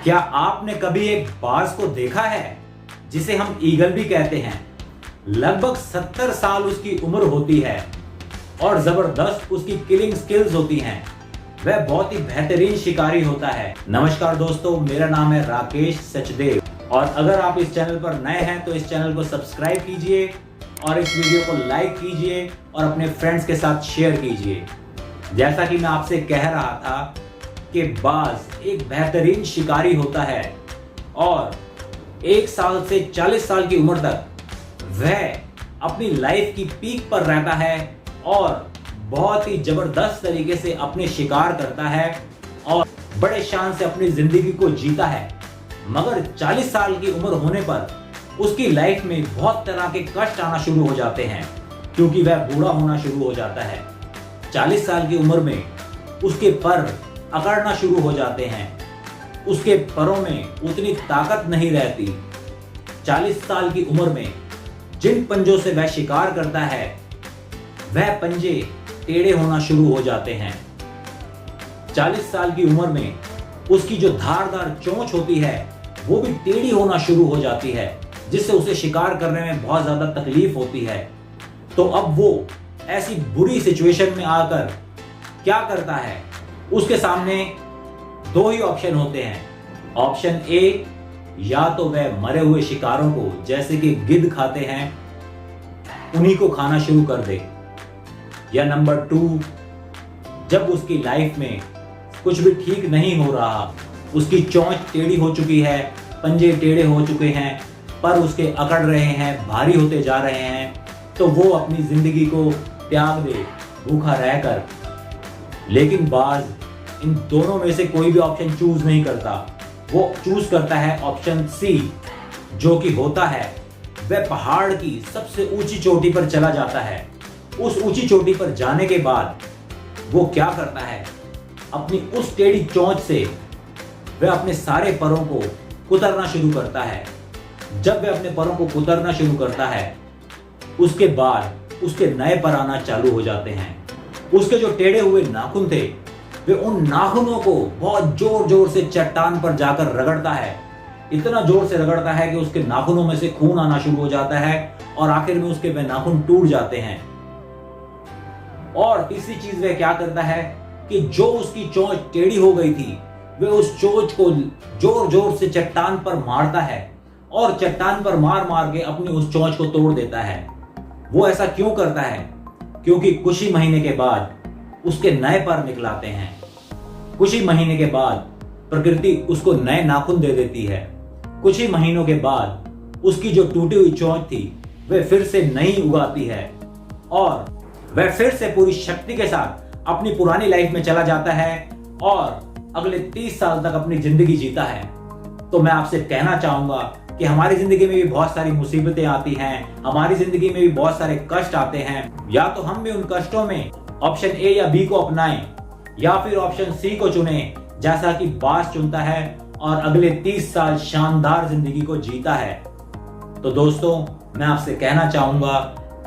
क्या आपने कभी एक बाज को देखा है जिसे हम ईगल भी कहते हैं? लगभग 70 साल उसकी उम्र होती है और जबरदस्त उसकी किलिंग स्किल्स होती हैं। वह बहुत ही बेहतरीन शिकारी होता है। नमस्कार दोस्तों, मेरा नाम है राकेश सचदेव और अगर आप इस चैनल पर नए हैं तो इस चैनल को सब्सक्राइब कीजिए और इस वीडियो को लाइक कीजिए और अपने फ्रेंड्स के साथ शेयर कीजिए। जैसा कि मैं आपसे कह रहा था कि बाज एक बेहतरीन शिकारी होता है और 1 साल से 40 साल की उम्र तक वह अपनी लाइफ की पीक पर रहता है और बहुत ही जबरदस्त तरीके से अपने शिकार करता है और बड़े शान से अपनी जिंदगी को जीता है। मगर 40 साल की उम्र होने पर उसकी लाइफ में बहुत तरह के कष्ट आना शुरू हो जाते हैं क्योंकि वह बूढ़ा होना शुरू हो जाता है। 40 साल की उम्र में उसके पर अकड़ना शुरू हो जाते हैं, उसके परों में उतनी ताकत नहीं रहती। 40 साल की उम्र में जिन पंजों से वह शिकार करता है वह पंजे टेढ़े होना शुरू हो जाते हैं। 40 साल की उम्र में उसकी जो धारदार चोंच होती है वो भी टेढ़ी होना शुरू हो जाती है, जिससे उसे शिकार करने में बहुत ज्यादा तकलीफ होती है। तो अब वो ऐसी बुरी सिचुएशन में आकर क्या करता है, उसके सामने 2 ही ऑप्शन होते हैं। ऑप्शन ए, या तो वह मरे हुए शिकारों को जैसे कि गिद्ध खाते हैं उन्हीं को खाना शुरू कर दे, या नंबर 2, जब उसकी लाइफ में कुछ भी ठीक नहीं हो रहा, उसकी चोंच टेढ़ी हो चुकी है, पंजे टेढ़े हो चुके हैं, पर उसके अकड़ रहे हैं, भारी होते जा रहे हैं, तो वो अपनी जिंदगी को त्याग दे भूखा रहकर। लेकिन बाज इन दोनों में से कोई भी ऑप्शन चूज नहीं करता। वो चूज करता है ऑप्शन सी, जो कि होता है वह पहाड़ की सबसे ऊंची चोटी पर चला जाता है। उस ऊंची चोटी पर जाने के बाद वो क्या करता है, अपनी उस टेढ़ी चोंच से वह अपने सारे परों को कुतरना शुरू करता है। जब वह अपने परों को कुतरना शुरू करता है उसके बाद उसके नए पर आना चालू हो जाते हैं। उसके जो टेढ़े हुए नाखून थे वे उन नाखूनों को बहुत जोर जोर से चट्टान पर जाकर रगड़ता है। इतना जोर से रगड़ता है कि उसके नाखूनों में से खून आना शुरू हो जाता है और आखिर में उसके वह नाखून टूट जाते हैं। और तीसरी चीज वह क्या करता है कि जो उसकी चोंच टेढ़ी हो गई थी वह उस चोंच को जोर जोर से चट्टान पर मारता है और चट्टान पर मार मार के अपनी उस चोंच को तोड़ देता है। वो ऐसा क्यों करता है? क्योंकि कुछ ही महीने के बाद उसके नए पर निकलाते हैं। कुछ ही महीने के बाद प्रकृति उसको नए नाखून दे देती है। कुछ ही महीनों के बाद उसकी जो टूटी हुई चोंच थी वह फिर से नई उगाती है और वह फिर से पूरी शक्ति के साथ अपनी पुरानी लाइफ में चला जाता है और अगले 30 साल तक अपनी जिंदगी जीता है। तो मैं आपसे कहना चाहूंगा कि हमारी जिंदगी में भी बहुत सारी मुसीबतें आती हैं, हमारी जिंदगी में भी बहुत सारे कष्ट आते हैं। या तो हम भी उन कष्टों में ऑप्शन ए या बी को अपनाएं या फिर ऑप्शन सी को चुनें, जैसा कि बाज चुनता है और अगले 30 साल शानदार जिंदगी को जीता है। तो दोस्तों, मैं आपसे कहना चाहूंगा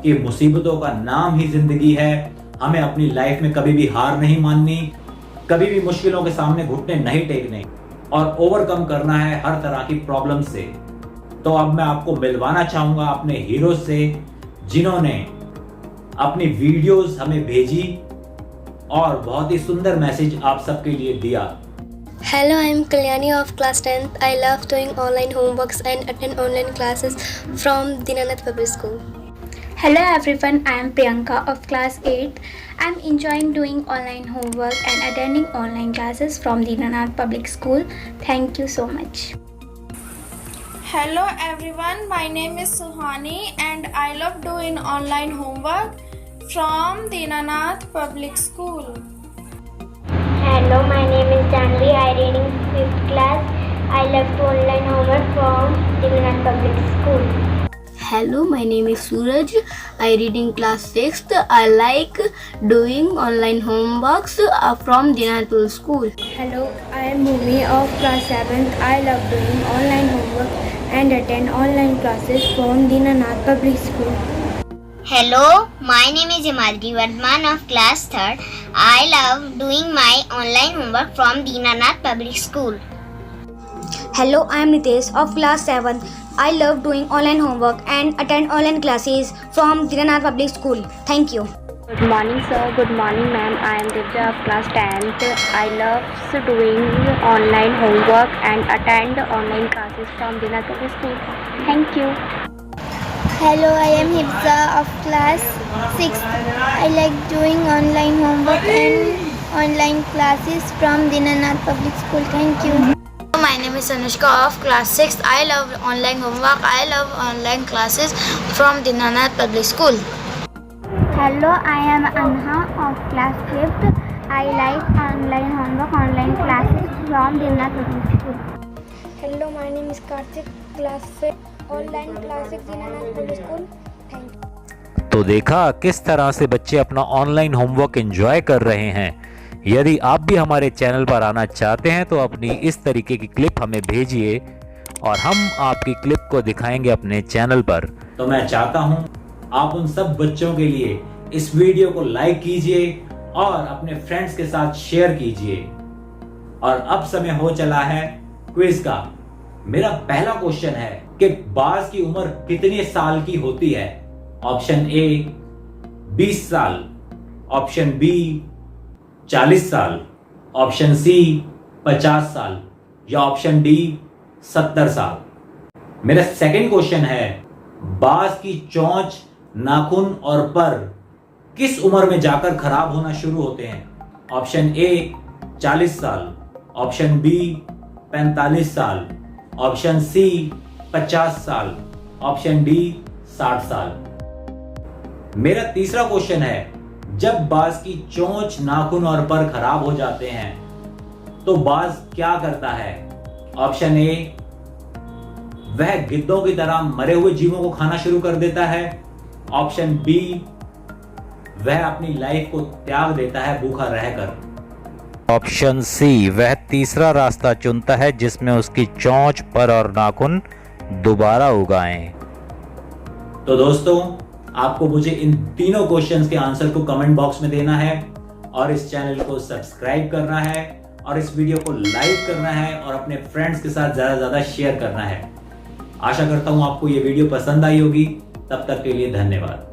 कि मुसीबतों का नाम ही जिंदगी है। हमें अपनी लाइफ में कभी भी हार नहीं माननी, कभी भी मुश्किलों के सामने घुटने नहीं टेकने और ओवरकम करना है हर तरह की प्रॉब्लम से। तो अब मैं आपको मिलवाना चाहूंगा अपने हीरो से, जिन्होंने अपनी वीडियोस हमें भेजी और बहुत ही सुंदर मैसेज आप सबके लिए दिया। Hello, I am Kalyani of class 10th. I love doing online homeworks and attend online classes from Dinanath Public School. Hello everyone, I am Priyanka of class 8. I am enjoying doing online homework and attending online classes from Dinanath Public School. Thank you so much. Hello everyone, my name is Suhani and I love doing online homework from Dinanath Public School. Hello, my name is Janvi. I read in 5th class. I love to online homework from Dinanath Public School. Hello, my name is Suraj. I read in class 6th. I like doing online homeworks from Dinanath School. Hello, I am Bhumi of class 7th. I love doing online homework and attend online classes from Dinanath Public School. Hello, my name is Himadri Vardman of class 3rd. I love doing my online homework from Dinanath Public School. Hello, I am Nitesh of class 7. I love doing online homework and attend online classes from Dinanath Public School. Thank you. Good morning, sir. Good morning, ma'am. I am Divya of class 10th. I love doing online homework and attend online classes from Dinanath Public School. Thank you. Hello, I am Hibza of class 6th. I like doing online homework and online classes from Dinanath Public School. Thank you. My name is Anushka of class 6th. I love online homework. I love online classes from Dinanath Public School. Hello, I am Anha of class 5th. I like online homework, online classes from Dinanath Public School. Hello, my name is Karthik, class 5, online classes Dinanath Public School. Thank you. तो देखा किस तरह से बच्चे अपना online homework enjoy कर रहे हैं। यदि आप भी हमारे चैनल पर आना चाहते हैं तो अपनी इस तरीके की क्लिप हमें भेजिए और हम आपकी क्लिप को दिखाएंगे अपने चैनल पर। तो मैं चाहता हूं आप उन सब बच्चों के लिए इस वीडियो को लाइक कीजिए और अपने फ्रेंड्स के साथ शेयर कीजिए। और अब समय हो चला है क्विज का। मेरा पहला क्वेश्चन है कि बाज की उम्र कितने साल की होती है? ऑप्शन ए 20 साल, ऑप्शन बी 40 साल, ऑप्शन सी 50 साल या ऑप्शन डी 70 साल। मेरा सेकंड क्वेश्चन है बाज की चोंच, नाखून और पर किस उम्र में जाकर खराब होना शुरू होते हैं? ऑप्शन ए 40 साल, ऑप्शन बी 45 साल, ऑप्शन सी 50 साल, ऑप्शन डी 60 साल। मेरा तीसरा क्वेश्चन है जब बाज की चोंच, नाखून और पर खराब हो जाते हैं तो बाज क्या करता है? ऑप्शन ए वह गिद्धों की तरह मरे हुए जीवों को खाना शुरू कर देता है, ऑप्शन बी वह अपनी लाइफ को त्याग देता है भूखा रहकर, ऑप्शन सी वह तीसरा रास्ता चुनता है जिसमें उसकी चोंच, पर और नाखून दोबारा उगाएं। तो दोस्तों आपको मुझे इन तीनों क्वेश्चंस के आंसर को कमेंट बॉक्स में देना है और इस चैनल को सब्सक्राइब करना है और इस वीडियो को लाइक करना है और अपने फ्रेंड्स के साथ ज्यादा से ज्यादा शेयर करना है। आशा करता हूं आपको ये वीडियो पसंद आई होगी। तब तक के लिए धन्यवाद।